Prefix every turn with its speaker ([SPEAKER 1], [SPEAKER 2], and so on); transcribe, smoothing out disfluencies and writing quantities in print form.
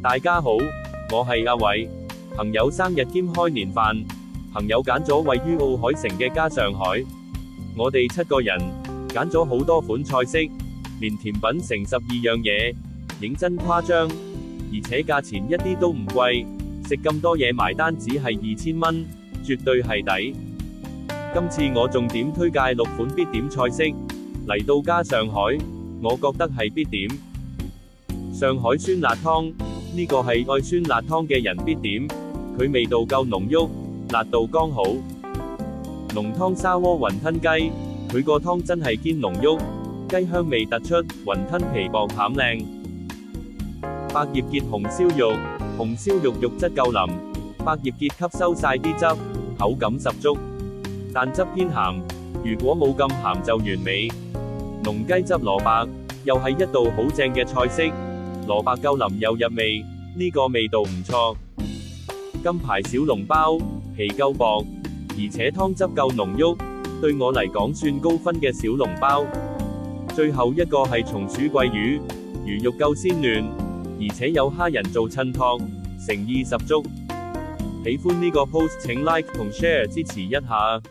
[SPEAKER 1] 大家好，我係阿偉。朋友生日兼開年飯，朋友揀咗位於奧海城嘅家上海。我哋7個人揀咗好多款菜式，連甜品成12樣嘢，認真誇張，而且價錢一啲都唔貴，食咁多嘢埋單只係2000蚊，絕對係抵。今次我重點推介6款必點菜式，嚟到家上海，我覺得係必點。上海酸辣湯，呢個係愛酸辣湯嘅人必點，佢味道夠濃郁，辣度剛好。濃湯砂鍋雲吞雞，佢個湯真係堅濃郁，雞香味突出，雲吞皮薄餡靚。百葉結紅燒肉，紅燒肉肉質夠腍，百葉結吸收晒啲汁，口感十足，但汁偏鹹，如果冇咁鹹就完美。濃雞汁蘿蔔，又係一道好正嘅菜式，蘿蔔夠腍又入味，呢個味道唔錯。金牌小籠包，皮夠薄，而且湯汁夠濃郁，對我嚟講算高分嘅小籠包。最後一個係松鼠桂魚，魚肉夠鮮嫩，而且有蝦仁做襯托，誠意十足。喜歡呢個 post 請 like 同 share 支持一下。